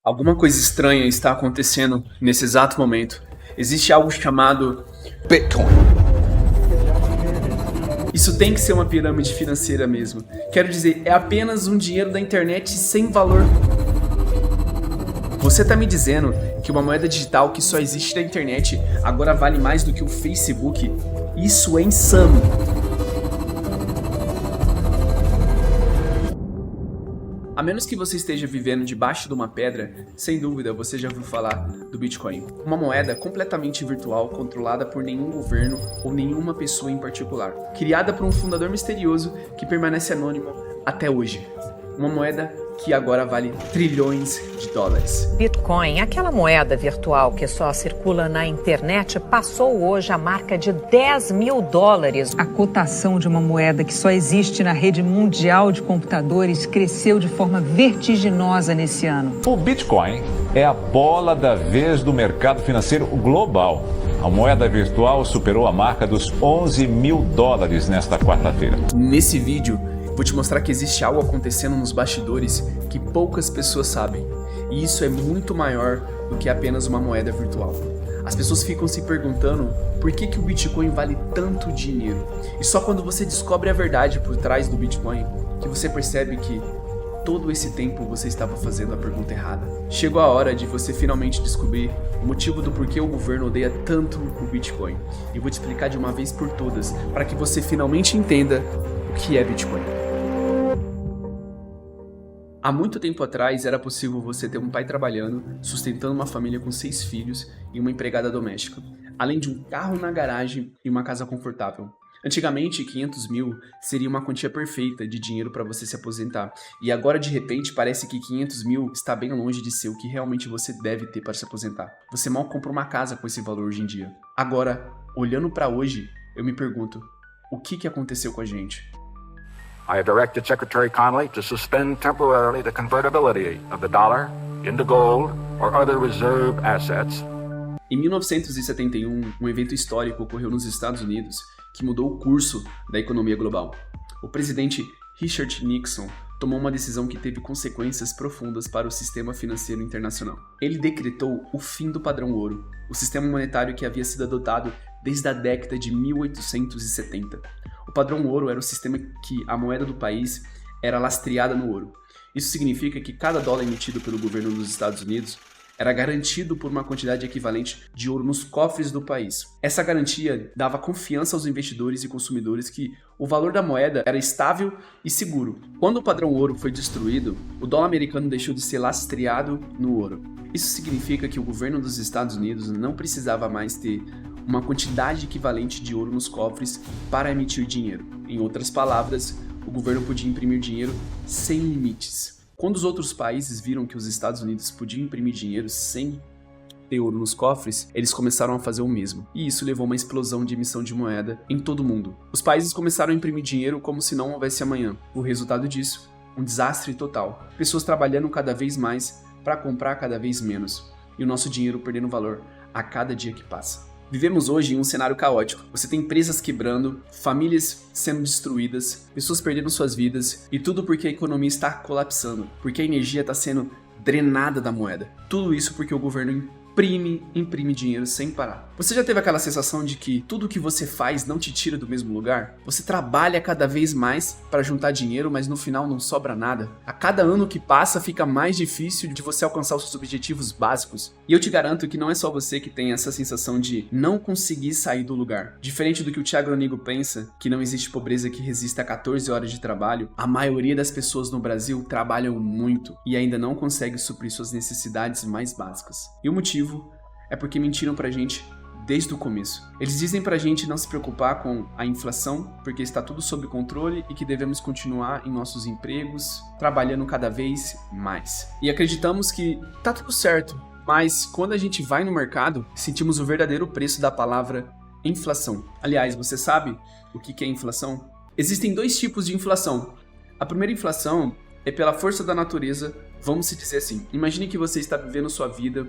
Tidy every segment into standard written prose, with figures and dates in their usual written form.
Alguma coisa estranha está acontecendo nesse exato momento. Existe algo chamado Bitcoin. Isso tem que ser uma pirâmide financeira mesmo. Quero dizer, é apenas um dinheiro da internet sem valor. Você está me dizendo que uma moeda digital que só existe na internet agora vale mais do que o Facebook? Isso é insano. A menos que você esteja vivendo debaixo de uma pedra, sem dúvida você já ouviu falar do Bitcoin. Uma moeda completamente virtual, controlada por nenhum governo ou nenhuma pessoa em particular. Criada por um fundador misterioso que permanece anônimo até hoje. Uma moeda que agora vale trilhões de dólares. Bitcoin, aquela moeda virtual que só circula na internet, passou hoje a marca de 10 mil dólares. A cotação de uma moeda que só existe na rede mundial de computadores cresceu de forma vertiginosa nesse ano. O Bitcoin é a bola da vez do mercado financeiro global. A moeda virtual superou a marca dos 11 mil dólares nesta quarta-feira. Nesse vídeo, vou te mostrar que existe algo acontecendo nos bastidores que poucas pessoas sabem. E isso é muito maior do que apenas uma moeda virtual. As pessoas ficam se perguntando por que o Bitcoin vale tanto dinheiro. E só quando você descobre a verdade por trás do Bitcoin, que você percebe que todo esse tempo você estava fazendo a pergunta errada. Chegou a hora de você finalmente descobrir o motivo do porquê o governo odeia tanto o Bitcoin. E vou te explicar de uma vez por todas, para que você finalmente entenda o que é Bitcoin. Há muito tempo atrás era possível você ter um pai trabalhando, sustentando uma família com 6 filhos e uma empregada doméstica, além de um carro na garagem e uma casa confortável. Antigamente, 500 mil seria uma quantia perfeita de dinheiro para você se aposentar, e agora de repente parece que 500 mil está bem longe de ser o que realmente você deve ter para se aposentar. Você mal compra uma casa com esse valor hoje em dia. Agora, olhando para hoje, eu me pergunto, o que aconteceu com a gente? I have directed Secretary Connally to suspend temporarily the convertibility of the dollar into gold or other reserve assets. Em 1971, um evento histórico ocorreu nos Estados Unidos que mudou o curso da economia global. O presidente Richard Nixon tomou uma decisão que teve consequências profundas para o sistema financeiro internacional. Ele decretou o fim do padrão ouro, o sistema monetário que havia sido adotado desde a década de 1870. O padrão ouro era o sistema que a moeda do país era lastreada no ouro. Isso significa que cada dólar emitido pelo governo dos Estados Unidos era garantido por uma quantidade equivalente de ouro nos cofres do país. Essa garantia dava confiança aos investidores e consumidores que o valor da moeda era estável e seguro. Quando o padrão ouro foi destruído, o dólar americano deixou de ser lastreado no ouro. Isso significa que o governo dos Estados Unidos não precisava mais ter uma quantidade equivalente de ouro nos cofres para emitir dinheiro. Em outras palavras, o governo podia imprimir dinheiro sem limites. Quando os outros países viram que os Estados Unidos podiam imprimir dinheiro sem ter ouro nos cofres, eles começaram a fazer o mesmo. E isso levou a uma explosão de emissão de moeda em todo o mundo. Os países começaram a imprimir dinheiro como se não houvesse amanhã. O resultado disso, um desastre total. Pessoas trabalhando cada vez mais para comprar cada vez menos. E o nosso dinheiro perdendo valor a cada dia que passa. Vivemos hoje em um cenário caótico. Você tem empresas quebrando, famílias sendo destruídas, pessoas perdendo suas vidas e tudo porque a economia está colapsando, porque a energia está sendo drenada da moeda. Tudo isso porque o governo imprime dinheiro sem parar. Você já teve aquela sensação de que tudo que você faz não te tira do mesmo lugar? Você trabalha cada vez mais para juntar dinheiro, mas no final não sobra nada? A cada ano que passa fica mais difícil de você alcançar os seus objetivos básicos. E eu te garanto que não é só você que tem essa sensação de não conseguir sair do lugar. Diferente do que o Thiago Ronigo pensa, que não existe pobreza que resista a 14 horas de trabalho, a maioria das pessoas no Brasil trabalham muito e ainda não consegue suprir suas necessidades mais básicas. E o motivo é porque mentiram pra gente desde o começo. Eles dizem pra gente não se preocupar com a inflação, porque está tudo sob controle e que devemos continuar em nossos empregos, trabalhando cada vez mais. E acreditamos que tá tudo certo, mas quando a gente vai no mercado, sentimos o verdadeiro preço da palavra inflação. Aliás, você sabe o que é inflação? Existem 2 tipos de inflação. A primeira inflação é pela força da natureza, vamos se dizer assim. Imagine que você está vivendo sua vida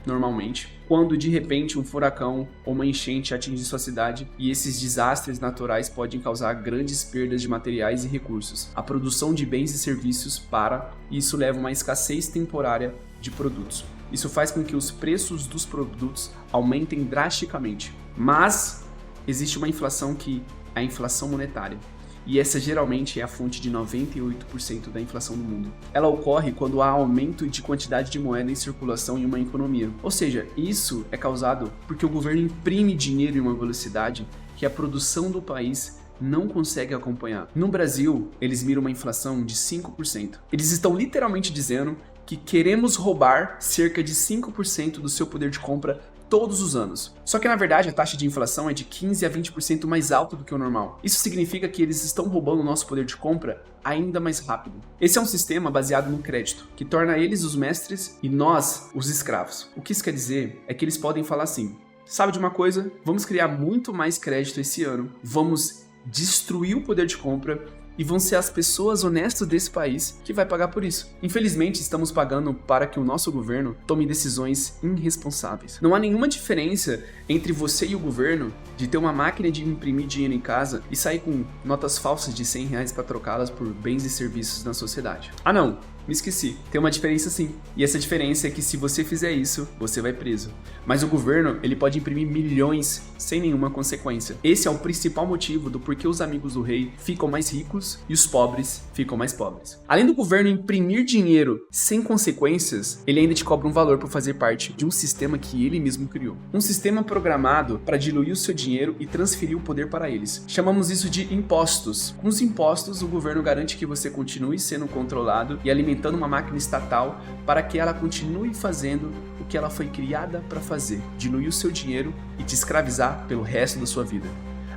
normalmente, quando de repente um furacão ou uma enchente atinge sua cidade, e esses desastres naturais podem causar grandes perdas de materiais e recursos. A produção de bens e serviços para, e isso leva a uma escassez temporária de produtos. Isso faz com que os preços dos produtos aumentem drasticamente. Mas existe uma inflação que é a inflação monetária. E essa geralmente é a fonte de 98% da inflação no mundo. Ela ocorre quando há aumento de quantidade de moeda em circulação em uma economia. Ou seja, isso é causado porque o governo imprime dinheiro em uma velocidade que a produção do país não consegue acompanhar. No Brasil, eles miram uma inflação de 5%. Eles estão literalmente dizendo que queremos roubar cerca de 5% do seu poder de compra todos os anos. Só que na verdade a taxa de inflação é de 15 a 20% mais alta do que o normal. Isso significa que eles estão roubando o nosso poder de compra ainda mais rápido. Esse é um sistema baseado no crédito, que torna eles os mestres e nós os escravos. O que isso quer dizer é que eles podem falar assim: sabe de uma coisa? Vamos criar muito mais crédito esse ano, vamos destruir o poder de compra e vão ser as pessoas honestas desse país que vai pagar por isso. Infelizmente, estamos pagando para que o nosso governo tome decisões irresponsáveis. Não há nenhuma diferença entre você e o governo de ter uma máquina de imprimir dinheiro em casa e sair com notas falsas de R$100 para trocá-las por bens e serviços na sociedade. Ah não, me esqueci. Tem uma diferença sim. E essa diferença é que se você fizer isso, você vai preso. Mas o governo, ele pode imprimir milhões sem nenhuma consequência. Esse é o principal motivo do porquê os amigos do rei ficam mais ricos e os pobres ficam mais pobres. Além do governo imprimir dinheiro sem consequências, ele ainda te cobra um valor por fazer parte de um sistema que ele mesmo criou. Um sistema programado para diluir o seu dinheiro e transferir o poder para eles. Chamamos isso de impostos. Com os impostos, o governo garante que você continue sendo controlado e alimentando uma máquina estatal para que ela continue fazendo o que ela foi criada para fazer, diluir o seu dinheiro e te escravizar pelo resto da sua vida.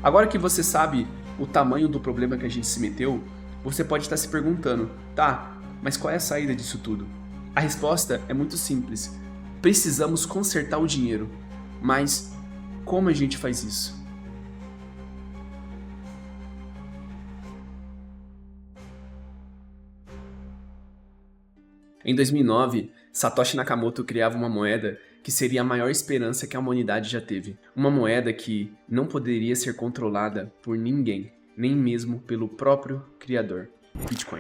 Agora que você sabe o tamanho do problema que a gente se meteu, você pode estar se perguntando, tá, mas qual é a saída disso tudo? A resposta é muito simples. Precisamos consertar o dinheiro, mas como a gente faz isso? Em 2009, Satoshi Nakamoto criava uma moeda que seria a maior esperança que a humanidade já teve. Uma moeda que não poderia ser controlada por ninguém, nem mesmo pelo próprio criador, Bitcoin.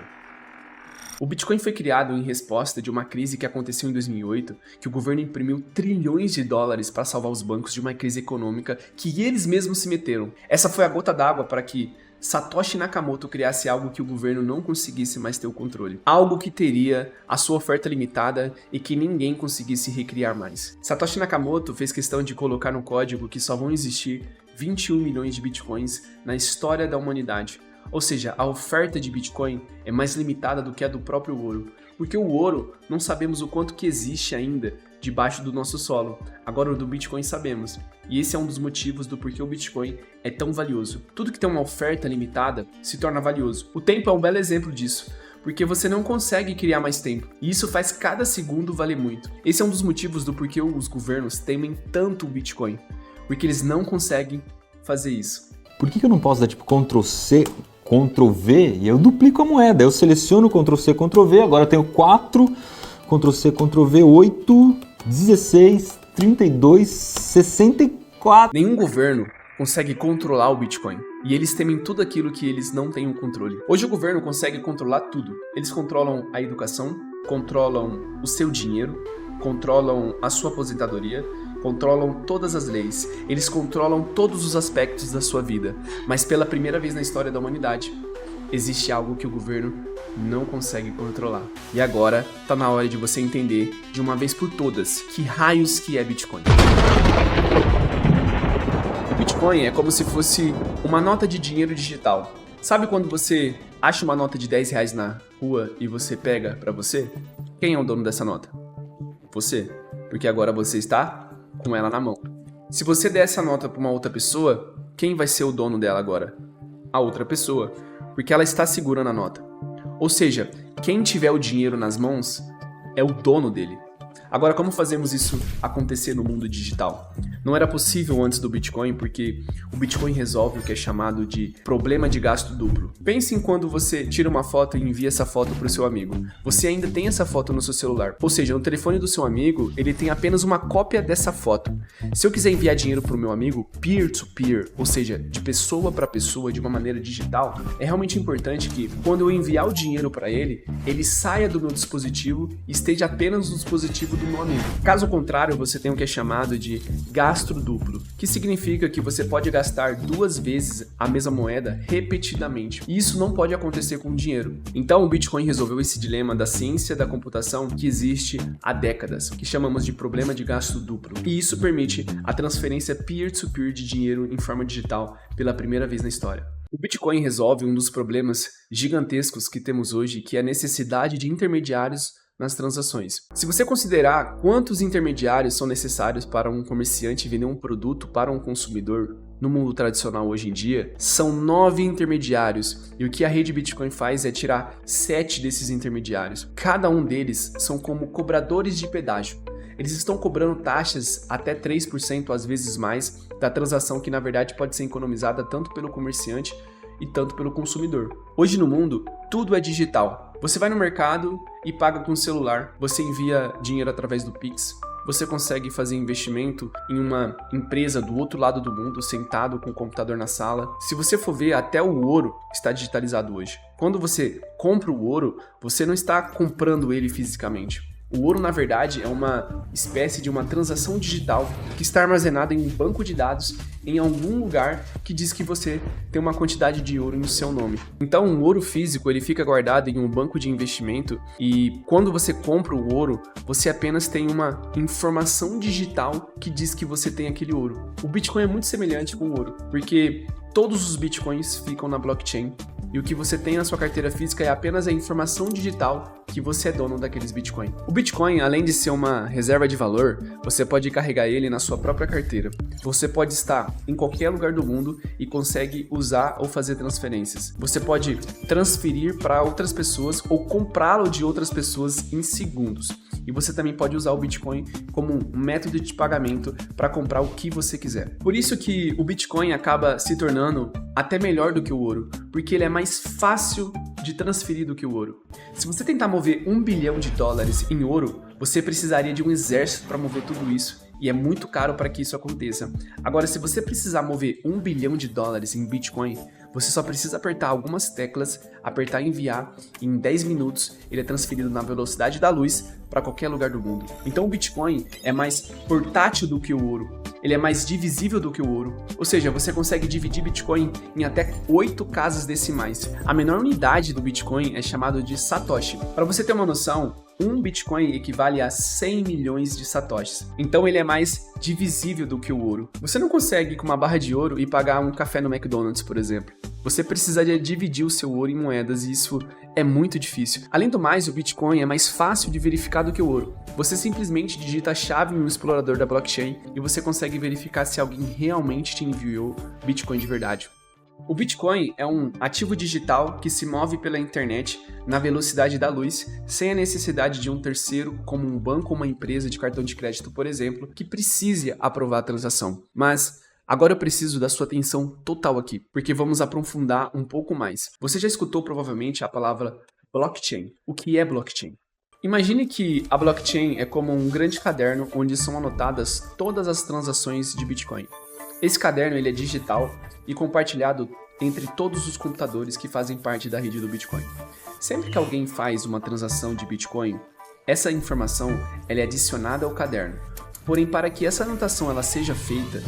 O Bitcoin foi criado em resposta de uma crise que aconteceu em 2008, que o governo imprimiu trilhões de dólares para salvar os bancos de uma crise econômica que eles mesmos se meteram. Essa foi a gota d'água para que Satoshi Nakamoto criasse algo que o governo não conseguisse mais ter o controle. Algo que teria a sua oferta limitada e que ninguém conseguisse recriar mais. Satoshi Nakamoto fez questão de colocar no código que só vão existir 21 milhões de bitcoins na história da humanidade. Ou seja, a oferta de Bitcoin é mais limitada do que a do próprio ouro. Porque o ouro, não sabemos o quanto que existe ainda debaixo do nosso solo. Agora o do Bitcoin sabemos. E esse é um dos motivos do porquê o Bitcoin é tão valioso. Tudo que tem uma oferta limitada se torna valioso. O tempo é um belo exemplo disso. Porque você não consegue criar mais tempo. E isso faz cada segundo valer muito. Esse é um dos motivos do porquê os governos temem tanto o Bitcoin. Porque eles não conseguem fazer isso. Por que eu não posso dar tipo Ctrl+C, Ctrl+V e eu duplico a moeda? Eu seleciono Ctrl+C, Ctrl+V, agora eu tenho 4, Ctrl+C, Ctrl+V, 8, 16, 32, 64. Nenhum governo consegue controlar o Bitcoin. E eles temem tudo aquilo que eles não têm o controle. Hoje o governo consegue controlar tudo. Eles controlam a educação, controlam o seu dinheiro, controlam a sua aposentadoria, controlam todas as leis, eles controlam todos os aspectos da sua vida, mas pela primeira vez na história da humanidade, existe algo que o governo não consegue controlar. E agora tá na hora de você entender, de uma vez por todas, que raios que é Bitcoin. O Bitcoin é como se fosse uma nota de dinheiro digital. Sabe quando você acha uma nota de R$10 na rua e você pega pra você? Quem é o dono dessa nota? Você, porque agora você está com ela na mão. Se você der essa nota para uma outra pessoa, quem vai ser o dono dela agora? A outra pessoa, porque ela está segurando a nota. Ou seja, quem tiver o dinheiro nas mãos é o dono dele. Agora, como fazemos isso acontecer no mundo digital? Não era possível antes do Bitcoin porque o Bitcoin resolve o que é chamado de problema de gasto duplo. Pense em quando você tira uma foto e envia essa foto para o seu amigo. Você ainda tem essa foto no seu celular, ou seja, no telefone do seu amigo, ele tem apenas uma cópia dessa foto. Se eu quiser enviar dinheiro para o meu amigo peer-to-peer, ou seja, de pessoa para pessoa, de uma maneira digital, é realmente importante que quando eu enviar o dinheiro para ele, ele saia do meu dispositivo e esteja apenas no dispositivo do meu amigo. Caso contrário, você tem o que é chamado de gasto duplo, que significa que você pode gastar 2 vezes a mesma moeda repetidamente. E isso não pode acontecer com dinheiro. Então o Bitcoin resolveu esse dilema da ciência da computação que existe há décadas, que chamamos de problema de gasto duplo. E isso permite a transferência peer-to-peer de dinheiro em forma digital pela primeira vez na história. O Bitcoin resolve um dos problemas gigantescos que temos hoje, que é a necessidade de intermediários nas transações. Se você considerar quantos intermediários são necessários para um comerciante vender um produto para um consumidor, no mundo tradicional hoje em dia, são 9 intermediários, e o que a rede Bitcoin faz é tirar 7 desses intermediários. Cada um deles são como cobradores de pedágio. Eles estão cobrando taxas até 3%, às vezes mais, da transação que na verdade pode ser economizada tanto pelo comerciante e tanto pelo consumidor. Hoje no mundo, tudo é digital. Você vai no mercado e paga com o celular, você envia dinheiro através do Pix, você consegue fazer investimento em uma empresa do outro lado do mundo, sentado com o computador na sala. Se você for ver, até o ouro está digitalizado hoje. Quando você compra o ouro, você não está comprando ele fisicamente. O ouro, na verdade, é uma espécie de uma transação digital que está armazenada em um banco de dados em algum lugar que diz que você tem uma quantidade de ouro no seu nome. Então, o ouro físico ele fica guardado em um banco de investimento e quando você compra o ouro, você apenas tem uma informação digital que diz que você tem aquele ouro. O Bitcoin é muito semelhante com o ouro, porque todos os Bitcoins ficam na blockchain e o que você tem na sua carteira física é apenas a informação digital que você é dono daqueles Bitcoin. O Bitcoin, além de ser uma reserva de valor, você pode carregar ele na sua própria carteira. Você pode estar em qualquer lugar do mundo e consegue usar ou fazer transferências. Você pode transferir para outras pessoas ou comprá-lo de outras pessoas em segundos. E você também pode usar o Bitcoin como um método de pagamento para comprar o que você quiser. Por isso que o Bitcoin acaba se tornando até melhor do que o ouro, porque ele é mais fácil de transferir do que o ouro. Se você tentar mover $1 bilhão em ouro, você precisaria de um exército para mover tudo isso. E é muito caro para que isso aconteça. Agora, se você precisar mover $1 bilhão em Bitcoin, você só precisa apertar algumas teclas, apertar enviar, e em 10 minutos ele é transferido na velocidade da luz para qualquer lugar do mundo. Então o Bitcoin é mais portátil do que o ouro, ele é mais divisível do que o ouro, ou seja, você consegue dividir Bitcoin em até 8 casas decimais. A menor unidade do Bitcoin é chamada de Satoshi. Para você ter uma noção, um Bitcoin equivale a 100 milhões de satoshis. Então ele é mais divisível do que o ouro. Você não consegue com uma barra de ouro e pagar um café no McDonald's, por exemplo. Você precisaria dividir o seu ouro em moedas e isso é muito difícil. Além do mais, o Bitcoin é mais fácil de verificar do que o ouro. Você simplesmente digita a chave em um explorador da blockchain e você consegue verificar se alguém realmente te enviou Bitcoin de verdade. O Bitcoin é um ativo digital que se move pela internet na velocidade da luz, sem a necessidade de um terceiro, como um banco ou uma empresa de cartão de crédito, por exemplo, que precise aprovar a transação. Mas agora eu preciso da sua atenção total aqui, porque vamos aprofundar um pouco mais. Você já escutou provavelmente a palavra blockchain. O que é blockchain? Imagine que a blockchain é como um grande caderno onde são anotadas todas as transações de Bitcoin. Esse caderno ele é digital e compartilhado entre todos os computadores que fazem parte da rede do Bitcoin. Sempre que alguém faz uma transação de Bitcoin, essa informação ela é adicionada ao caderno. Porém, para que essa anotação ela seja feita,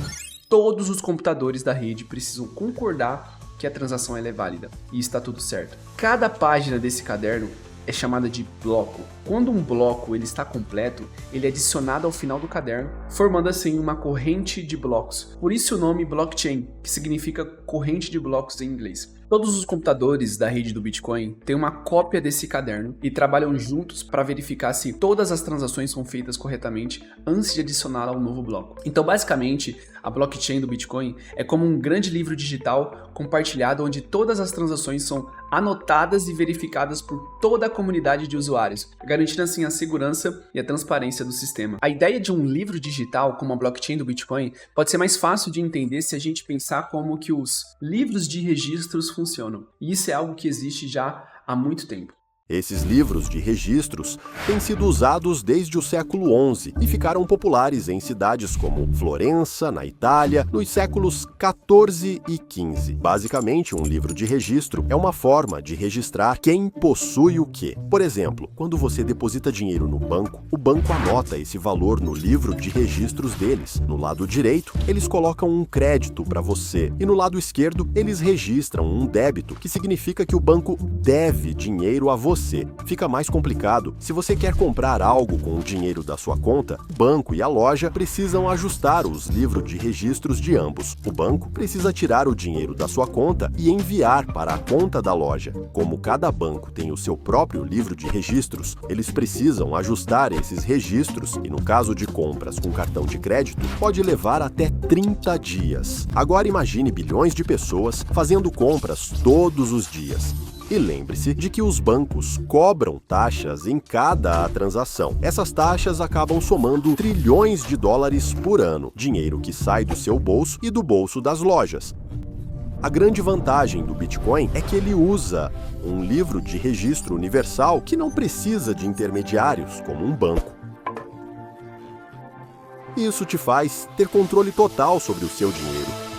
todos os computadores da rede precisam concordar que a transação ela é válida e está tudo certo. Cada página desse caderno é chamada de bloco. Quando um bloco ele está completo, ele é adicionado ao final do caderno, formando assim uma corrente de blocos. Por isso o nome blockchain, que significa corrente de blocos em inglês. Todos os computadores da rede do Bitcoin têm uma cópia desse caderno e trabalham juntos para verificar se todas as transações são feitas corretamente antes de adicioná-la ao novo bloco. Então, basicamente, A blockchain do Bitcoin é como um grande livro digital compartilhado onde todas as transações são anotadas e verificadas por toda a comunidade de usuários, garantindo assim a segurança e a transparência do sistema. A ideia de um livro digital como a blockchain do Bitcoin pode ser mais fácil de entender se a gente pensar como que os livros de registros funcionam. E isso é algo que existe já há muito tempo. Esses livros de registros têm sido usados desde o século XI e ficaram populares em cidades como Florença, na Itália, nos séculos XIV e XV. Basicamente, um livro de registro é uma forma de registrar quem possui o quê. Por exemplo, quando você deposita dinheiro no banco, o banco anota esse valor no livro de registros deles. No lado direito, eles colocam um crédito para você e no lado esquerdo, eles registram um débito, que significa que o banco deve dinheiro a você. Fica mais complicado. Se você quer comprar algo com o dinheiro da sua conta, o banco e a loja precisam ajustar os livros de registros de ambos. O banco precisa tirar o dinheiro da sua conta e enviar para a conta da loja. Como cada banco tem o seu próprio livro de registros, eles precisam ajustar esses registros e, no caso de compras com cartão de crédito, pode levar até 30 dias. Agora imagine bilhões de pessoas fazendo compras todos os dias. E lembre-se de que os bancos cobram taxas em cada transação. Essas taxas acabam somando trilhões de dólares por ano, dinheiro que sai do seu bolso e do bolso das lojas. A grande vantagem do Bitcoin é que ele usa um livro de registro universal que não precisa de intermediários, como um banco. Isso te faz ter controle total sobre o seu dinheiro.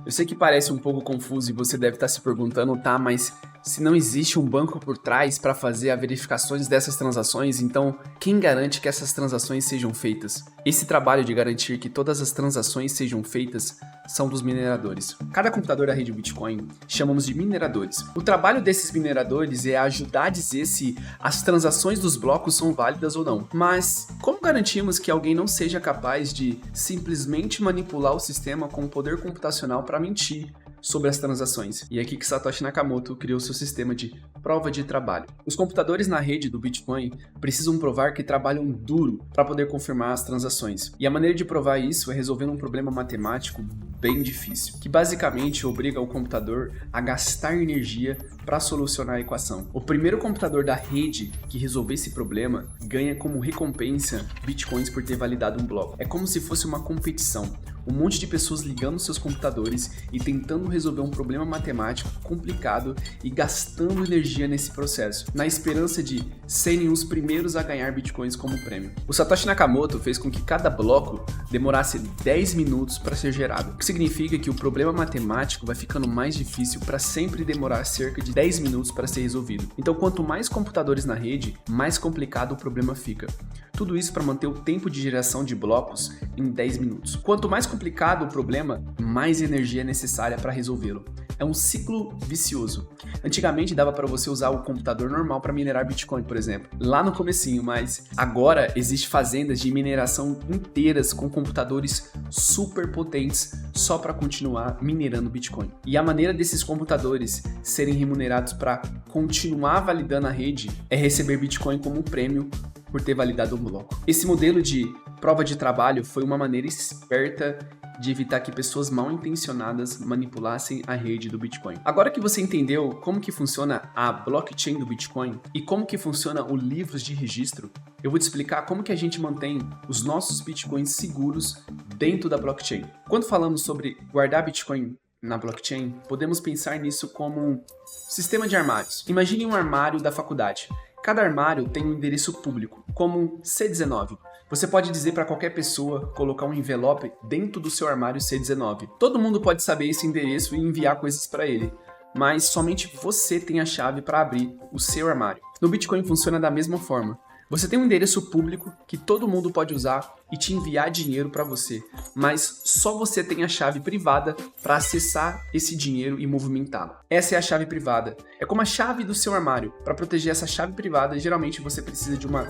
Eu sei que parece um pouco confuso e você deve estar se perguntando, tá, mas se não existe um banco por trás para fazer as verificações dessas transações, então quem garante que essas transações sejam feitas? Esse trabalho de garantir que todas as transações sejam feitas são dos mineradores. Cada computador da rede Bitcoin chamamos de mineradores. O trabalho desses mineradores é ajudar a dizer se as transações dos blocos são válidas ou não. Mas como garantimos que alguém não seja capaz de simplesmente manipular o sistema com o poder computacional para mentir sobre as transações? E é aqui que Satoshi Nakamoto criou seu sistema de prova de trabalho. Os computadores na rede do Bitcoin precisam provar que trabalham duro para poder confirmar as transações. E a maneira de provar isso é resolvendo um problema matemático bem difícil, que basicamente obriga o computador a gastar energia para solucionar a equação. O primeiro computador da rede que resolver esse problema ganha como recompensa bitcoins por ter validado um bloco. É como se fosse uma competição. Um monte de pessoas ligando seus computadores e tentando resolver um problema matemático complicado e gastando energia nesse processo, na esperança de serem os primeiros a ganhar bitcoins como prêmio. O Satoshi Nakamoto fez com que cada bloco demorasse 10 minutos para ser gerado, o que significa que o problema matemático vai ficando mais difícil para sempre demorar cerca de 10 minutos para ser resolvido. Então, quanto mais computadores na rede, mais complicado o problema fica. Tudo isso para manter o tempo de geração de blocos em 10 minutos. Quanto mais complicado o problema, mais energia é necessária para resolvê-lo. É um ciclo vicioso. Antigamente dava para você usar o computador normal para minerar Bitcoin, por exemplo, lá no comecinho, mas agora existem fazendas de mineração inteiras com computadores super potentes só para continuar minerando Bitcoin. E a maneira desses computadores serem remunerados para continuar validando a rede é receber Bitcoin como prêmio por ter validado um bloco. Esse modelo de prova de trabalho foi uma maneira esperta de evitar que pessoas mal intencionadas manipulassem a rede do Bitcoin. Agora que você entendeu como que funciona a blockchain do Bitcoin e como que funciona o livro de registro, eu vou te explicar como que a gente mantém os nossos Bitcoins seguros dentro da blockchain. Quando falamos sobre guardar Bitcoin na blockchain, podemos pensar nisso como um sistema de armários. Imagine um armário da faculdade. Cada armário tem um endereço público, como C19. Você pode dizer para qualquer pessoa colocar um envelope dentro do seu armário C19. Todo mundo pode saber esse endereço e enviar coisas para ele, mas somente você tem a chave para abrir o seu armário. No Bitcoin funciona da mesma forma. Você tem um endereço público que todo mundo pode usar e te enviar dinheiro para você, mas só você tem a chave privada para acessar esse dinheiro e movimentá-lo. Essa é a chave privada. É como a chave do seu armário. Para proteger essa chave privada, geralmente você precisa de uma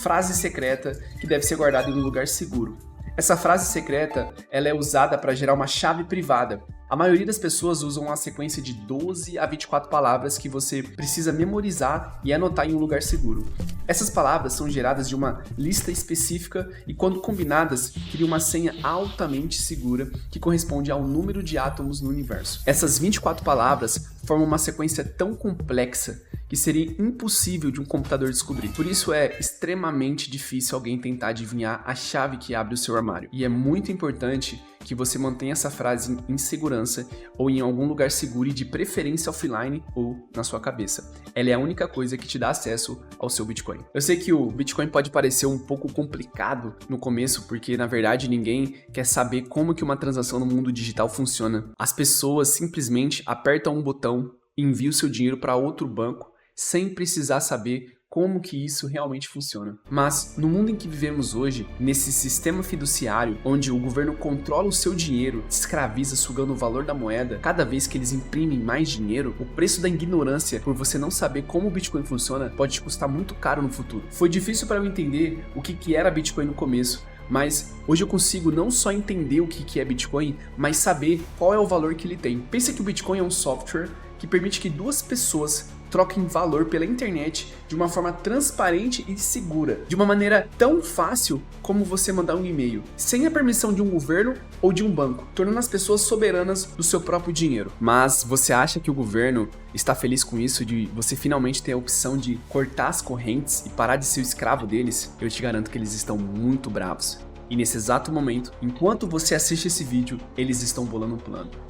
frase secreta que deve ser guardada em um lugar seguro. Essa frase secreta ela é usada para gerar uma chave privada, A maioria das pessoas usam uma sequência de 12 a 24 palavras que você precisa memorizar e anotar em um lugar seguro. Essas palavras são geradas de uma lista específica e, quando combinadas, criam uma senha altamente segura que corresponde ao número de átomos no universo. Essas 24 palavras formam uma sequência tão complexa que seria impossível de um computador descobrir. Por isso é extremamente difícil alguém tentar adivinhar a chave que abre o seu armário. E é muito importante que você mantenha essa frase em segurança ou em algum lugar seguro e de preferência offline ou na sua cabeça. Ela é a única coisa que te dá acesso ao seu Bitcoin. Eu sei que o Bitcoin pode parecer um pouco complicado no começo, porque na verdade ninguém quer saber como que uma transação no mundo digital funciona. As pessoas simplesmente apertam um botão e enviam o seu dinheiro para outro banco sem precisar saber como que isso realmente funciona. Mas no mundo em que vivemos hoje, nesse sistema fiduciário, onde o governo controla o seu dinheiro, te escraviza sugando o valor da moeda, cada vez que eles imprimem mais dinheiro, o preço da ignorância por você não saber como o Bitcoin funciona pode te custar muito caro no futuro. Foi difícil para eu entender o que era Bitcoin no começo, mas hoje eu consigo não só entender o que é Bitcoin, mas saber qual é o valor que ele tem. Pensa que o Bitcoin é um software que permite que duas pessoas troquem valor pela internet de uma forma transparente e segura, de uma maneira tão fácil como você mandar um e-mail, sem a permissão de um governo ou de um banco, tornando as pessoas soberanas do seu próprio dinheiro. Mas você acha que o governo está feliz com isso, de você finalmente ter a opção de cortar as correntes e parar de ser o escravo deles? Eu te garanto que eles estão muito bravos. E nesse exato momento, enquanto você assiste esse vídeo, eles estão bolando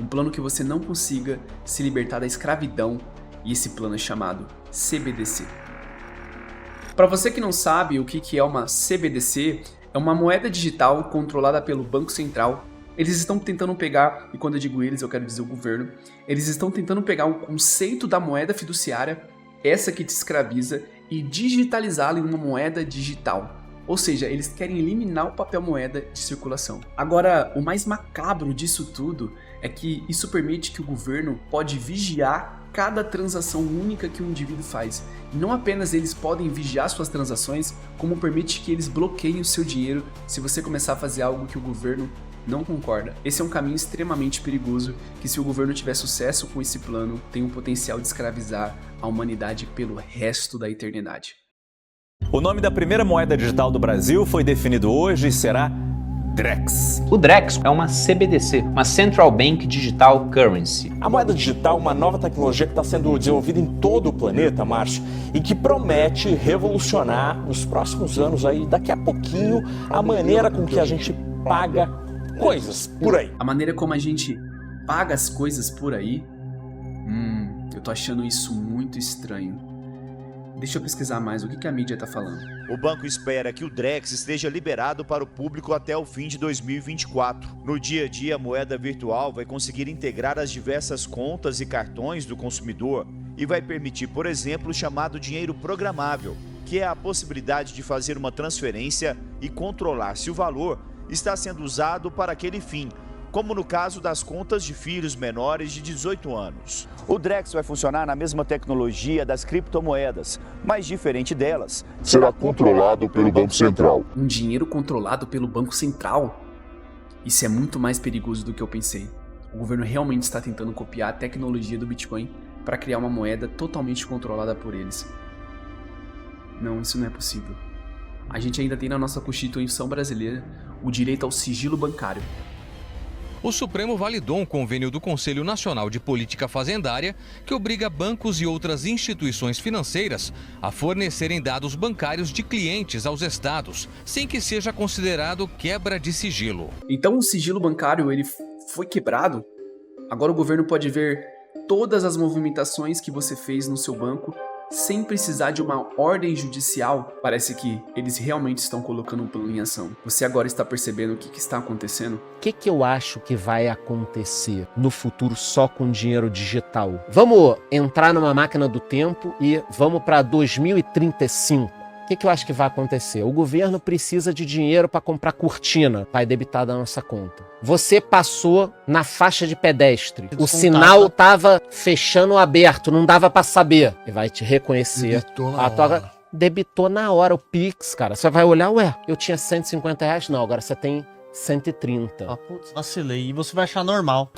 um plano que você não consiga se libertar da escravidão, e esse plano é chamado CBDC. Para você que não sabe o que é uma CBDC, é uma moeda digital controlada pelo Banco Central. Eles estão tentando pegar, e quando eu digo eles, eu quero dizer o governo, eles estão tentando pegar o conceito da moeda fiduciária, essa que te escraviza, e digitalizá-la em uma moeda digital. Ou seja, eles querem eliminar o papel moeda de circulação. Agora, o mais macabro disso tudo é que isso permite que o governo pode vigiar cada transação única que o indivíduo faz. E não apenas eles podem vigiar suas transações, como permite que eles bloqueiem o seu dinheiro se você começar a fazer algo que o governo não concorda. Esse é um caminho extremamente perigoso que, se o governo tiver sucesso com esse plano, tem o potencial de escravizar a humanidade pelo resto da eternidade. O nome da primeira moeda digital do Brasil foi definido hoje e será Drex. O Drex é uma CBDC, uma Central Bank Digital Currency. A moeda digital é uma nova tecnologia que está sendo desenvolvida em todo o planeta, Márcio, e que promete revolucionar nos próximos anos, aí, daqui a pouquinho, a maneira com que a gente paga coisas por aí. A maneira como a gente paga as coisas por aí? Eu tô achando isso muito estranho. Deixa eu pesquisar mais o que a mídia tá falando. O banco espera que o Drex esteja liberado para o público até o fim de 2024. No dia a dia, a moeda virtual vai conseguir integrar as diversas contas e cartões do consumidor e vai permitir, por exemplo, o chamado dinheiro programável, que é a possibilidade de fazer uma transferência e controlar se o valor está sendo usado para aquele fim, como no caso das contas de filhos menores de 18 anos. O Drex vai funcionar na mesma tecnologia das criptomoedas, mas diferente delas, será controlado pelo Banco Central. Um dinheiro controlado pelo Banco Central? Isso é muito mais perigoso do que eu pensei. O governo realmente está tentando copiar a tecnologia do Bitcoin para criar uma moeda totalmente controlada por eles. Não, isso não é possível. A gente ainda tem na nossa Constituição brasileira o direito ao sigilo bancário. O Supremo validou um convênio do Conselho Nacional de Política Fazendária que obriga bancos e outras instituições financeiras a fornecerem dados bancários de clientes aos estados, sem que seja considerado quebra de sigilo. Então o sigilo bancário ele foi quebrado? Agora o governo pode ver todas as movimentações que você fez no seu banco sem precisar de uma ordem judicial. Parece que eles realmente estão colocando um plano em ação. Você agora está percebendo o que está acontecendo? O que eu acho que vai acontecer no futuro só com dinheiro digital? Vamos entrar numa máquina do tempo e vamos para 2035. O que eu acho que vai acontecer? O governo precisa de dinheiro para comprar cortina, vai debitar da nossa conta. Você passou na faixa de pedestre, o sinal estava fechando ou aberto, não dava para saber. Ele vai te reconhecer. Debitou na hora o Pix, cara. Você vai olhar, ué, eu tinha R$150, não, agora você tem 130. Putz, vacilei. E você vai achar normal.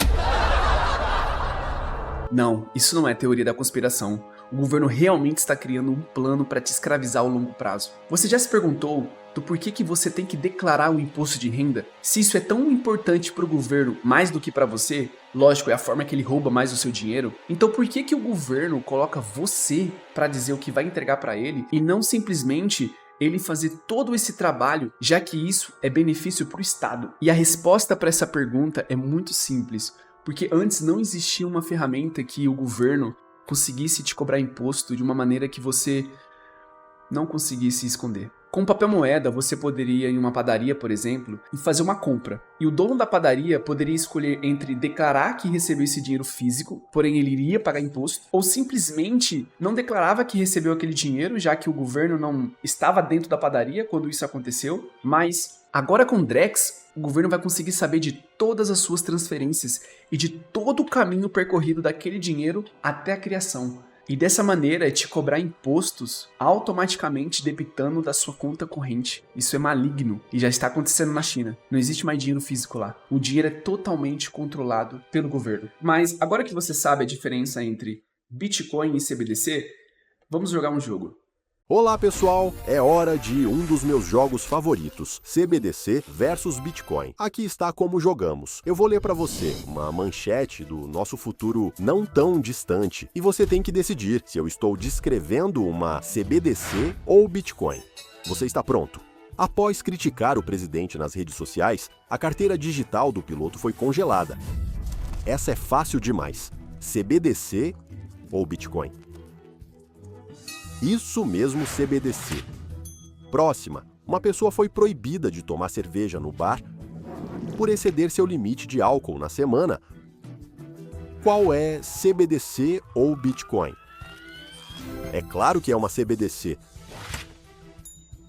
Não, isso não é teoria da conspiração. O governo realmente está criando um plano para te escravizar ao longo prazo. Você já se perguntou do porquê que você tem que declarar o imposto de renda? Se isso é tão importante para o governo mais do que para você, lógico, é a forma que ele rouba mais o seu dinheiro, então por que o governo coloca você para dizer o que vai entregar para ele e não simplesmente ele fazer todo esse trabalho, já que isso é benefício para o Estado? E a resposta para essa pergunta é muito simples, porque antes não existia uma ferramenta que o governo conseguisse te cobrar imposto de uma maneira que você não conseguisse esconder. Com papel moeda, você poderia ir em uma padaria, por exemplo, e fazer uma compra. E o dono da padaria poderia escolher entre declarar que recebeu esse dinheiro físico, porém ele iria pagar imposto, ou simplesmente não declarava que recebeu aquele dinheiro, já que o governo não estava dentro da padaria quando isso aconteceu. Mas agora com o Drex, o governo vai conseguir saber de todas as suas transferências e de todo o caminho percorrido daquele dinheiro até a criação. E dessa maneira te cobrar impostos automaticamente debitando da sua conta corrente. Isso é maligno e já está acontecendo na China. Não existe mais dinheiro físico lá. O dinheiro é totalmente controlado pelo governo. Mas agora que você sabe a diferença entre Bitcoin e CBDC, vamos jogar um jogo. Olá pessoal, é hora de um dos meus jogos favoritos, CBDC versus Bitcoin. Aqui está como jogamos. Eu vou ler para você uma manchete do nosso futuro não tão distante e você tem que decidir se eu estou descrevendo uma CBDC ou Bitcoin. Você está pronto? Após criticar o presidente nas redes sociais, a carteira digital do piloto foi congelada. Essa é fácil demais. CBDC ou Bitcoin? Isso mesmo, CBDC. Próxima, uma pessoa foi proibida de tomar cerveja no bar por exceder seu limite de álcool na semana. Qual é CBDC ou Bitcoin? É claro que é uma CBDC.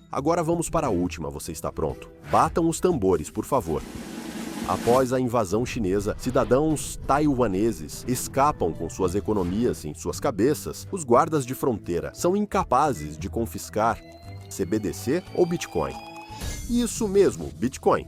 Agora vamos para a última, você está pronto? Batam os tambores, por favor. Após a invasão chinesa, cidadãos taiwaneses escapam com suas economias em suas cabeças. Os guardas de fronteira são incapazes de confiscar CBDC ou Bitcoin. Isso mesmo, Bitcoin.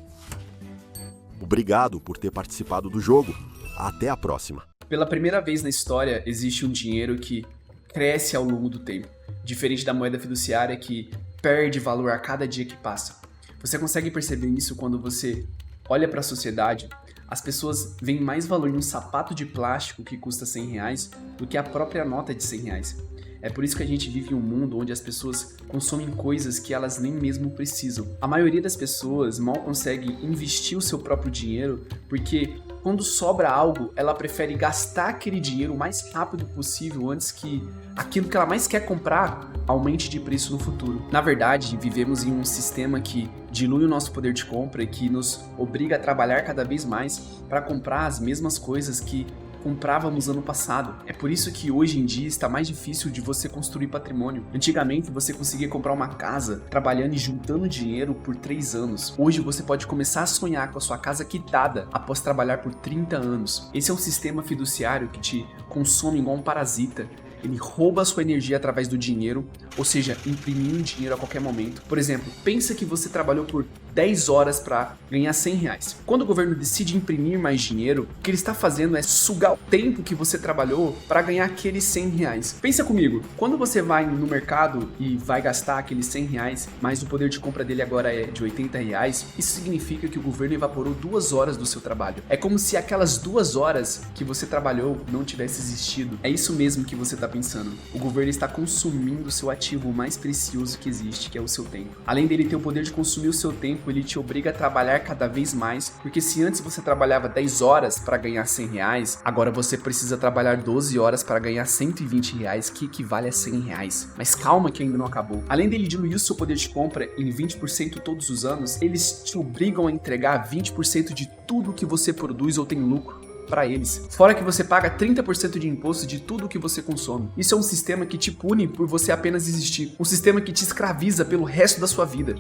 Obrigado por ter participado do jogo. Até a próxima. Pela primeira vez na história, existe um dinheiro que cresce ao longo do tempo, diferente da moeda fiduciária que perde valor a cada dia que passa. Você consegue perceber isso quando você olha para a sociedade? As pessoas veem mais valor em um sapato de plástico que custa R$100 do que a própria nota de R$100. É por isso que a gente vive em um mundo onde as pessoas consomem coisas que elas nem mesmo precisam. A maioria das pessoas mal consegue investir o seu próprio dinheiro porque quando sobra algo, ela prefere gastar aquele dinheiro o mais rápido possível antes que aquilo que ela mais quer comprar aumente de preço no futuro. Na verdade, vivemos em um sistema que dilui o nosso poder de compra e que nos obriga a trabalhar cada vez mais para comprar as mesmas coisas que comprávamos ano passado. É por isso que hoje em dia está mais difícil de você construir patrimônio. Antigamente você conseguia comprar uma casa trabalhando e juntando dinheiro por 3 anos. Hoje você pode começar a sonhar com a sua casa quitada após trabalhar por 30 anos. Esse é um sistema fiduciário que te consome igual um parasita. Ele rouba a sua energia através do dinheiro, ou seja, imprimindo dinheiro a qualquer momento. Por exemplo, pensa que você trabalhou por 10 horas para ganhar R$100. Quando o governo decide imprimir mais dinheiro, o que ele está fazendo é sugar o tempo que você trabalhou para ganhar aqueles R$100. Pensa comigo, quando você vai no mercado e vai gastar aqueles R$100, mas o poder de compra dele agora é de R$80, isso significa que o governo evaporou 2 horas do seu trabalho. É como se aquelas 2 horas que você trabalhou não tivesse existido. É isso mesmo que você está pensando. O governo está consumindo o seu ativo mais precioso que existe, que é o seu tempo. Além dele ter o poder de consumir o seu tempo, ele te obriga a trabalhar cada vez mais, porque se antes você trabalhava 10 horas para ganhar R$100, agora você precisa trabalhar 12 horas para ganhar R$120, que equivale a R$100. Mas calma que ainda não acabou. Além dele diluir o seu poder de compra em 20% todos os anos, eles te obrigam a entregar 20% de tudo que você produz ou tem lucro para eles. Fora que você paga 30% de imposto de tudo que você consome. Isso é um sistema que te pune por você apenas existir. Um sistema que te escraviza pelo resto da sua vida.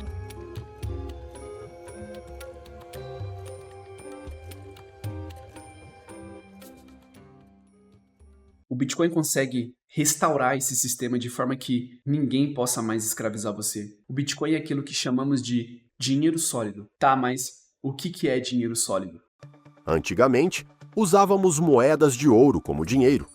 O Bitcoin consegue restaurar esse sistema de forma que ninguém possa mais escravizar você. O Bitcoin é aquilo que chamamos de dinheiro sólido. Tá, mas o que é dinheiro sólido? Antigamente, usávamos moedas de ouro como dinheiro.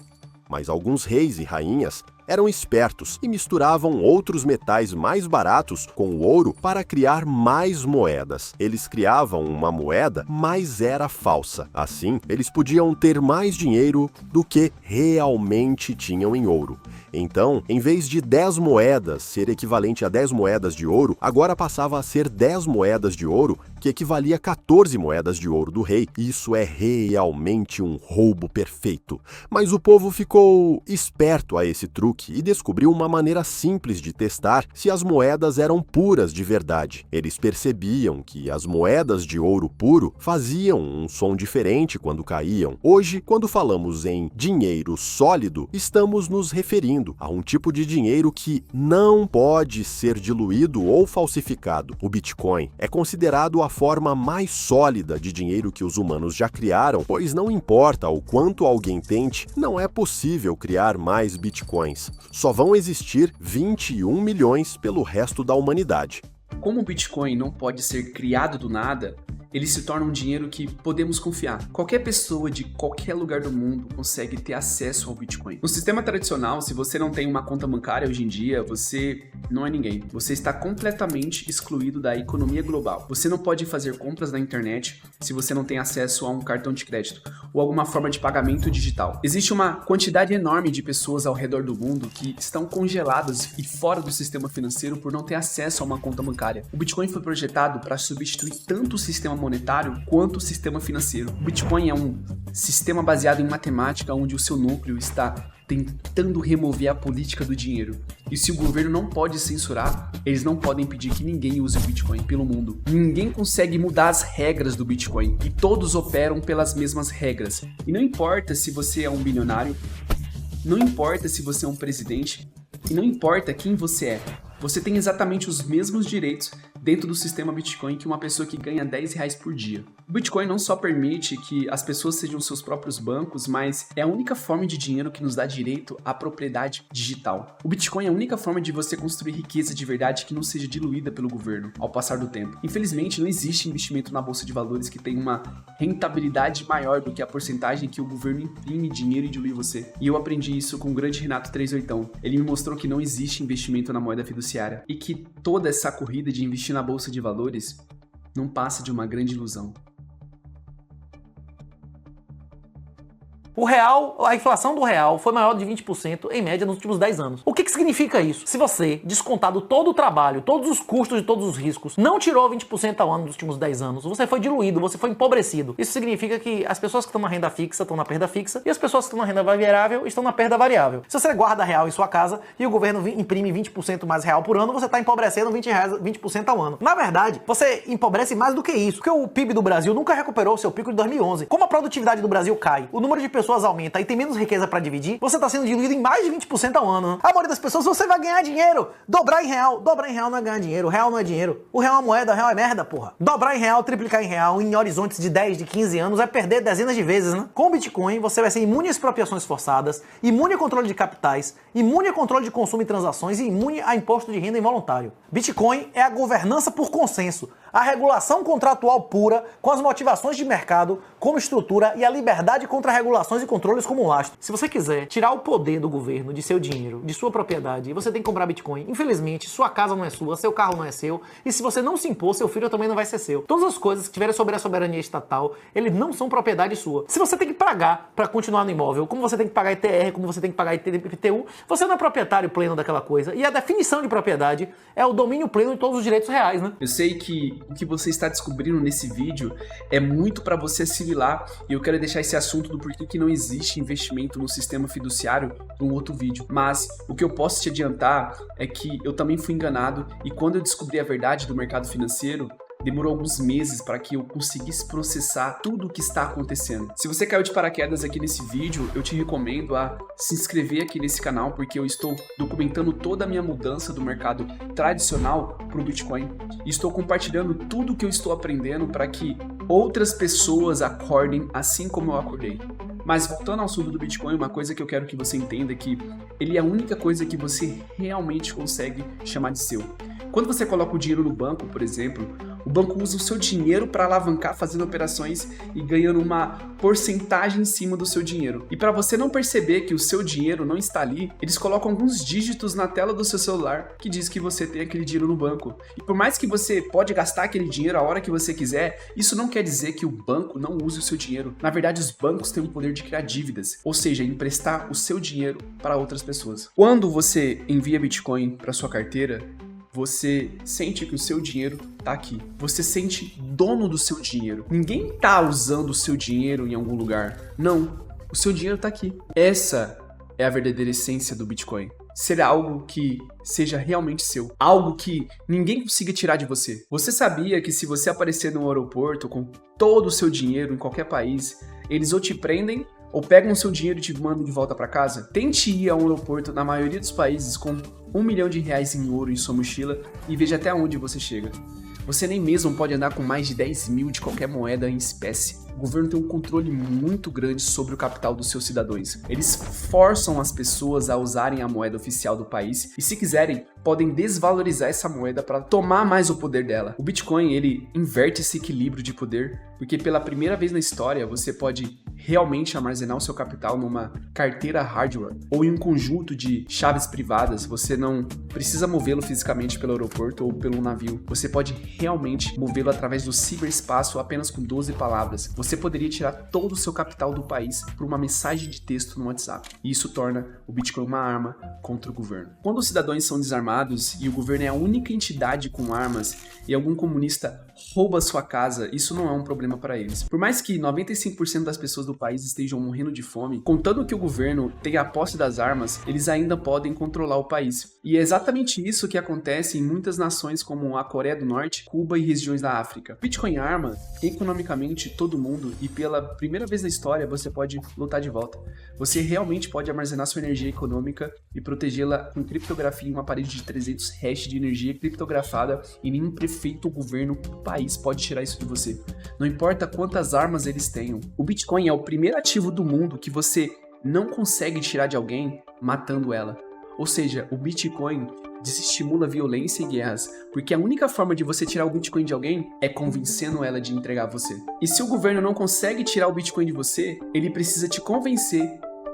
Mas alguns reis e rainhas eram espertos e misturavam outros metais mais baratos com o ouro para criar mais moedas. Eles criavam uma moeda, mas era falsa. Assim, eles podiam ter mais dinheiro do que realmente tinham em ouro. Então, em vez de 10 moedas ser equivalente a 10 moedas de ouro, agora passava a ser 10 moedas de ouro, que equivalia a 14 moedas de ouro do rei. Isso é realmente um roubo perfeito. Mas o povo ficou esperto a esse truque e descobriu uma maneira simples de testar se as moedas eram puras de verdade. Eles percebiam que as moedas de ouro puro faziam um som diferente quando caíam. Hoje, quando falamos em dinheiro sólido, estamos nos referindo a um tipo de dinheiro que não pode ser diluído ou falsificado. O Bitcoin é considerado a forma mais sólida de dinheiro que os humanos já criaram, pois não importa o quanto alguém tente, não é possível criar mais Bitcoins. Só vão existir 21 milhões pelo resto da humanidade. Como o Bitcoin não pode ser criado do nada, ele se torna um dinheiro que podemos confiar. Qualquer pessoa de qualquer lugar do mundo consegue ter acesso ao Bitcoin. No sistema tradicional, se você não tem uma conta bancária hoje em dia, você não é ninguém. Você está completamente excluído da economia global. Você não pode fazer compras na internet se você não tem acesso a um cartão de crédito ou alguma forma de pagamento digital. Existe uma quantidade enorme de pessoas ao redor do mundo que estão congeladas e fora do sistema financeiro por não ter acesso a uma conta bancária. O Bitcoin foi projetado para substituir tanto o sistema monetário quanto o sistema financeiro. O Bitcoin é um sistema baseado em matemática onde o seu núcleo está tentando remover a política do dinheiro. E se o governo não pode censurar, eles não podem pedir que ninguém use o Bitcoin pelo mundo. Ninguém consegue mudar as regras do Bitcoin e todos operam pelas mesmas regras. E não importa se você é um bilionário, não importa se você é um presidente, e não importa quem você é. Você tem exatamente os mesmos direitos dentro do sistema Bitcoin que uma pessoa que ganha R$10 por dia. O Bitcoin não só permite que as pessoas sejam seus próprios bancos, mas é a única forma de dinheiro que nos dá direito à propriedade digital. O Bitcoin é a única forma de você construir riqueza de verdade que não seja diluída pelo governo ao passar do tempo. Infelizmente, não existe investimento na bolsa de valores que tenha uma rentabilidade maior do que a porcentagem que o governo imprime dinheiro e dilui você. E eu aprendi isso com o grande Renato 38. Ele me mostrou que não existe investimento na moeda fiduciária e que toda essa corrida de investir na bolsa de valores não passa de uma grande ilusão. O real, a inflação do real foi maior de 20% em média nos últimos 10 anos. O que significa isso? Se você, descontado todo o trabalho, todos os custos e todos os riscos, não tirou 20% ao ano nos últimos 10 anos, você foi diluído, você foi empobrecido. Isso significa que as pessoas que estão na renda fixa estão na perda fixa e as pessoas que estão na renda variável estão na perda variável. Se você guarda real em sua casa e o governo imprime 20% mais real por ano, você está empobrecendo 20% ao ano. Na verdade, você empobrece mais do que isso, porque o PIB do Brasil nunca recuperou o seu pico de 2011. Como a produtividade do Brasil cai, o número de pessoas aumenta e tem menos riqueza para dividir, você está sendo diluído em mais de 20% ao ano. A maioria das pessoas, você vai ganhar dinheiro. Dobrar em real não é ganhar dinheiro. Real não é dinheiro. O real é uma moeda, o real é merda, porra. Dobrar em real, triplicar em real, em horizontes de 10, de 15 anos, é perder dezenas de vezes, né? Com o Bitcoin, você vai ser imune a expropriações forçadas, imune a controle de capitais, imune a controle de consumo e transações e imune a imposto de renda involuntário. Bitcoin é a governança por consenso, a regulação contratual pura, com as motivações de mercado como estrutura e a liberdade contra regulações e controles como um lastro. Se você quiser tirar o poder do governo, de seu dinheiro, de sua propriedade, você tem que comprar Bitcoin. Infelizmente, sua casa não é sua, seu carro não é seu, e se você não se impor, seu filho também não vai ser seu. Todas as coisas que tiverem sobre a soberania estatal, eles não são propriedade sua. Se você tem que pagar para continuar no imóvel, como você tem que pagar ITR, como você tem que pagar IPTU, você não é proprietário pleno daquela coisa. E a definição de propriedade é o domínio pleno de todos os direitos reais, né? Eu sei que o que você está descobrindo nesse vídeo é muito para você assimilar, e eu quero deixar esse assunto do porquê que não existe investimento no sistema fiduciário para um outro vídeo. Mas o que eu posso te adiantar é que eu também fui enganado, e quando eu descobri a verdade do mercado financeiro, demorou alguns meses para que eu conseguisse processar tudo o que está acontecendo. Se você caiu de paraquedas aqui nesse vídeo, eu te recomendo a se inscrever aqui nesse canal, porque eu estou documentando toda a minha mudança do mercado tradicional para o Bitcoin. E estou compartilhando tudo o que eu estou aprendendo para que outras pessoas acordem assim como eu acordei. Mas voltando ao assunto do Bitcoin, uma coisa que eu quero que você entenda é que ele é a única coisa que você realmente consegue chamar de seu. Quando você coloca o dinheiro no banco, por exemplo, O banco usa o seu dinheiro para alavancar fazendo operações e ganhando uma porcentagem em cima do seu dinheiro. E para você não perceber que o seu dinheiro não está ali, eles colocam alguns dígitos na tela do seu celular que diz que você tem aquele dinheiro no banco. E por mais que você pode gastar aquele dinheiro a hora que você quiser, isso não quer dizer que o banco não use o seu dinheiro. Na verdade, os bancos têm o poder de criar dívidas, ou seja, emprestar o seu dinheiro para outras pessoas. Quando você envia Bitcoin para sua carteira, você sente que o seu dinheiro tá aqui. Você sente dono do seu dinheiro. Ninguém tá usando o seu dinheiro em algum lugar. Não, o seu dinheiro tá aqui. Essa é a verdadeira essência do Bitcoin. Ser algo que seja realmente seu. Algo que ninguém consiga tirar de você. Você sabia que se você aparecer no aeroporto com todo o seu dinheiro em qualquer país, eles ou te prendem ou pegam o seu dinheiro e te mandam de volta para casa? Tente ir a um aeroporto na maioria dos países com R$1 milhão em ouro em sua mochila e veja até onde você chega. Você nem mesmo pode andar com mais de 10 mil de qualquer moeda em espécie. O governo tem um controle muito grande sobre o capital dos seus cidadãos. Eles forçam as pessoas a usarem a moeda oficial do país e, se quiserem, podem desvalorizar essa moeda para tomar mais o poder dela. O Bitcoin, ele inverte esse equilíbrio de poder, porque pela primeira vez na história você pode realmente armazenar o seu capital numa carteira hardware ou em um conjunto de chaves privadas. Você não precisa movê-lo fisicamente pelo aeroporto ou pelo navio. Você pode realmente movê-lo através do ciberespaço apenas com 12 palavras. Você poderia tirar todo o seu capital do país por uma mensagem de texto no WhatsApp. E isso torna o Bitcoin uma arma contra o governo. Quando os cidadãos são desarmados e o governo é a única entidade com armas e algum comunista rouba sua casa, isso não é um problema para eles. Por mais que 95% das pessoas do país estejam morrendo de fome, contando que o governo tenha a posse das armas, eles ainda podem controlar o país. E é exatamente isso que acontece em muitas nações como a Coreia do Norte, Cuba e regiões da África. Bitcoin arma economicamente todo mundo e pela primeira vez na história você pode lutar de volta. Você realmente pode armazenar sua energia econômica e protegê-la com criptografia em uma parede de 300 hash de energia criptografada e nenhum prefeito ou governo do país pode tirar isso de você. Não importa quantas armas eles tenham. O Bitcoin é o primeiro ativo do mundo que você não consegue tirar de alguém matando ela. Ou seja, o Bitcoin desestimula violência e guerras, porque a única forma de você tirar o Bitcoin de alguém é convencendo ela de entregar você. E se o governo não consegue tirar o Bitcoin de você, ele precisa te convencer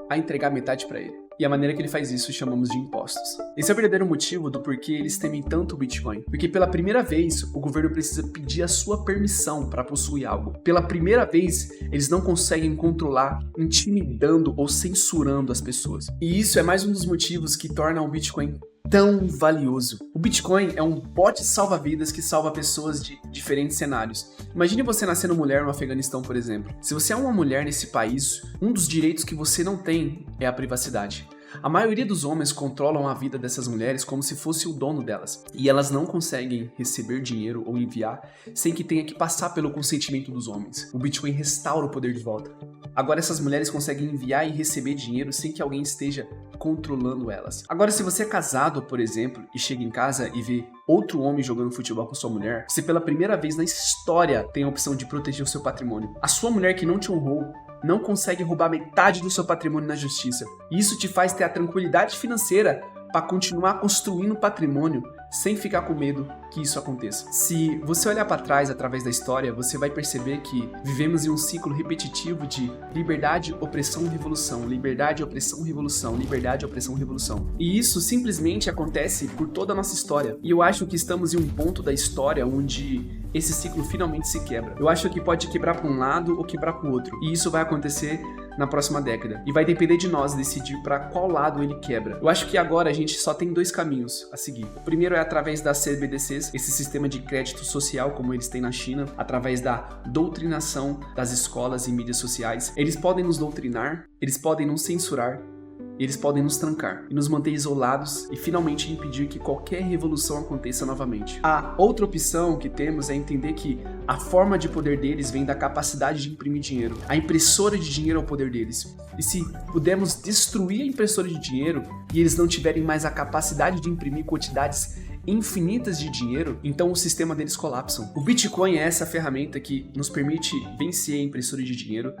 a entregar metade para ele. E a maneira que ele faz isso chamamos de impostos. Esse é o verdadeiro motivo do porquê eles temem tanto o Bitcoin. Porque pela primeira vez, o governo precisa pedir a sua permissão para possuir algo. Pela primeira vez, eles não conseguem controlar, intimidando ou censurando as pessoas. E isso é mais um dos motivos que torna o Bitcoin tão valioso. O Bitcoin é um bote salva-vidas que salva pessoas de diferentes cenários. Imagine você nascendo mulher no Afeganistão, por exemplo. Se você é uma mulher nesse país, um dos direitos que você não tem é a privacidade. A maioria dos homens controlam a vida dessas mulheres como se fosse o dono delas. E elas não conseguem receber dinheiro ou enviar sem que tenha que passar pelo consentimento dos homens. O Bitcoin restaura o poder de volta. Agora essas mulheres conseguem enviar e receber dinheiro sem que alguém esteja controlando elas. Agora, se você é casado, por exemplo, e chega em casa e vê outro homem jogando futebol com sua mulher, você pela primeira vez na história tem a opção de proteger o seu patrimônio. A sua mulher que não te honrou não consegue roubar metade do seu patrimônio na justiça. E isso te faz ter a tranquilidade financeira para continuar construindo patrimônio sem ficar com medo que isso aconteça. Se você olhar para trás através da história, você vai perceber que vivemos em um ciclo repetitivo de liberdade, opressão, revolução, liberdade, opressão, revolução, liberdade, opressão, revolução. E isso simplesmente acontece por toda a nossa história. E eu acho que estamos em um ponto da história onde esse ciclo finalmente se quebra. Eu acho que pode quebrar para um lado ou quebrar para o outro. E isso vai acontecer na próxima década. E vai depender de nós decidir para qual lado ele quebra. Eu acho que agora a gente só tem dois caminhos a seguir. O primeiro é através das CBDCs, esse sistema de crédito social como eles têm na China, através da doutrinação das escolas e mídias sociais. Eles podem nos doutrinar, eles podem nos censurar, eles podem nos trancar e nos manter isolados e finalmente impedir que qualquer revolução aconteça novamente. A outra opção que temos é entender que a forma de poder deles vem da capacidade de imprimir dinheiro. A impressora de dinheiro é o poder deles. E se pudermos destruir a impressora de dinheiro e eles não tiverem mais a capacidade de imprimir quantidades infinitas de dinheiro, então o sistema deles colapsa. O Bitcoin é essa ferramenta que nos permite vencer a impressora de dinheiro,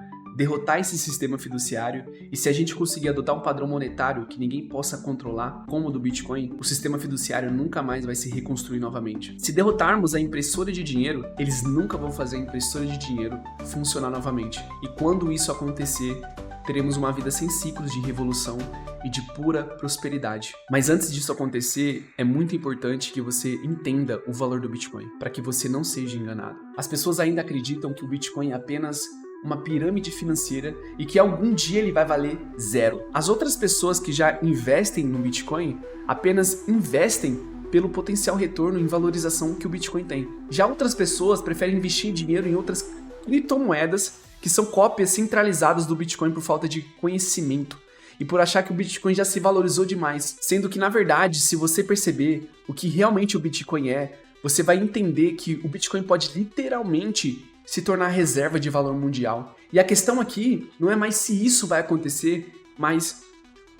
derrotar esse sistema fiduciário, e se a gente conseguir adotar um padrão monetário que ninguém possa controlar, como o do Bitcoin, o sistema fiduciário nunca mais vai se reconstruir novamente. Se derrotarmos a impressora de dinheiro, eles nunca vão fazer a impressora de dinheiro funcionar novamente. E quando isso acontecer, teremos uma vida sem ciclos de revolução e de pura prosperidade. Mas antes disso acontecer, é muito importante que você entenda o valor do Bitcoin, para que você não seja enganado. As pessoas ainda acreditam que o Bitcoin é apenas uma pirâmide financeira e que algum dia ele vai valer zero. As outras pessoas que já investem no Bitcoin apenas investem pelo potencial retorno em valorização que o Bitcoin tem. Já outras pessoas preferem investir dinheiro em outras criptomoedas que são cópias centralizadas do Bitcoin por falta de conhecimento e por achar que o Bitcoin já se valorizou demais, sendo que, na verdade, se você perceber o que realmente o Bitcoin é, você vai entender que o Bitcoin pode literalmente se tornar reserva de valor mundial. E a questão aqui não é mais se isso vai acontecer, mas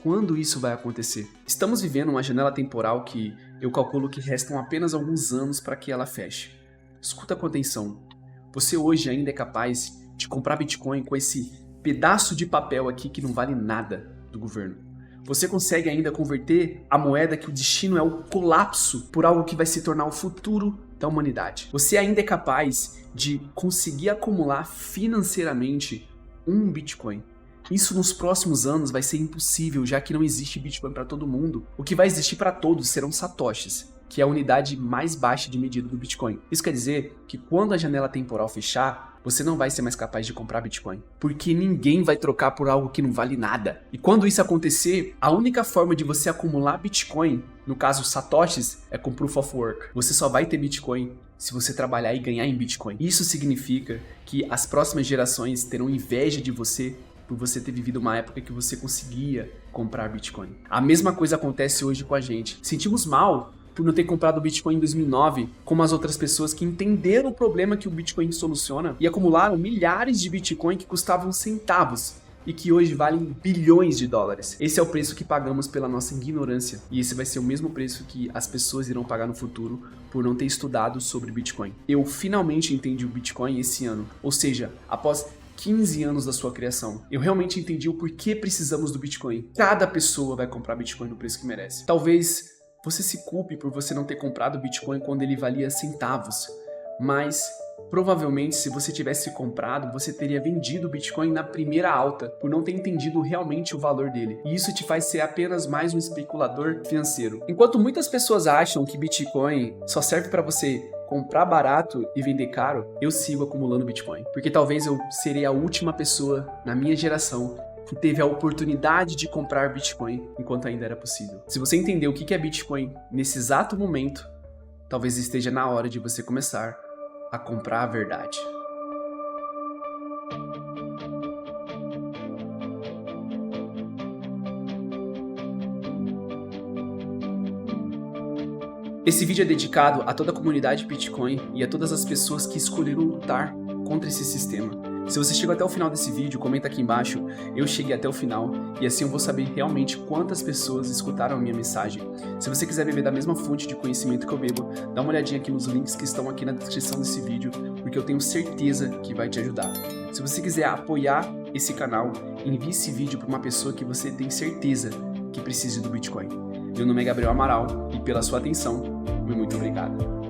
quando isso vai acontecer. Estamos vivendo uma janela temporal que eu calculo que restam apenas alguns anos para que ela feche. Escuta com atenção. Você hoje ainda é capaz de comprar Bitcoin com esse pedaço de papel aqui que não vale nada do governo. Você consegue ainda converter a moeda que o destino é o colapso por algo que vai se tornar o futuro da humanidade. Você ainda é capaz de conseguir acumular financeiramente um Bitcoin. Isso nos próximos anos vai ser impossível, já que não existe Bitcoin para todo mundo. O que vai existir para todos serão satoshis, que é a unidade mais baixa de medida do Bitcoin. Isso quer dizer que quando a janela temporal fechar, você não vai ser mais capaz de comprar Bitcoin, porque ninguém vai trocar por algo que não vale nada. E quando isso acontecer, a única forma de você acumular Bitcoin, no caso satoshis, é com Proof of Work. Você só vai ter Bitcoin se você trabalhar e ganhar em Bitcoin. Isso significa que as próximas gerações terão inveja de você por você ter vivido uma época que você conseguia comprar Bitcoin. A mesma coisa acontece hoje com a gente. Sentimos mal por não ter comprado o Bitcoin em 2009, como as outras pessoas que entenderam o problema que o Bitcoin soluciona e acumularam milhares de Bitcoin que custavam centavos e que hoje valem bilhões de dólares. Esse é o preço que pagamos pela nossa ignorância, e esse vai ser o mesmo preço que as pessoas irão pagar no futuro por não ter estudado sobre Bitcoin. Eu finalmente entendi o Bitcoin esse ano, ou seja, após 15 anos da sua criação. Eu realmente entendi o porquê precisamos do Bitcoin. Cada pessoa vai comprar Bitcoin no preço que merece. Talvez você se culpe por você não ter comprado Bitcoin quando ele valia centavos, mas provavelmente se você tivesse comprado, você teria vendido o Bitcoin na primeira alta, por não ter entendido realmente o valor dele. E isso te faz ser apenas mais um especulador financeiro. Enquanto muitas pessoas acham que Bitcoin só serve para você comprar barato e vender caro, eu sigo acumulando Bitcoin. Porque talvez eu serei a última pessoa na minha geração que teve a oportunidade de comprar Bitcoin enquanto ainda era possível. Se você entender o que é Bitcoin nesse exato momento, talvez esteja na hora de você começar a comprar a verdade. Esse vídeo é dedicado a toda a comunidade Bitcoin e a todas as pessoas que escolheram lutar contra esse sistema. Se você chegou até o final desse vídeo, comenta aqui embaixo, eu cheguei até o final, e assim eu vou saber realmente quantas pessoas escutaram a minha mensagem. Se você quiser beber da mesma fonte de conhecimento que eu bebo, dá uma olhadinha aqui nos links que estão aqui na descrição desse vídeo, porque eu tenho certeza que vai te ajudar. Se você quiser apoiar esse canal, envie esse vídeo para uma pessoa que você tem certeza que precise do Bitcoin. Meu nome é Gabriel Amaral, e pela sua atenção, muito obrigado.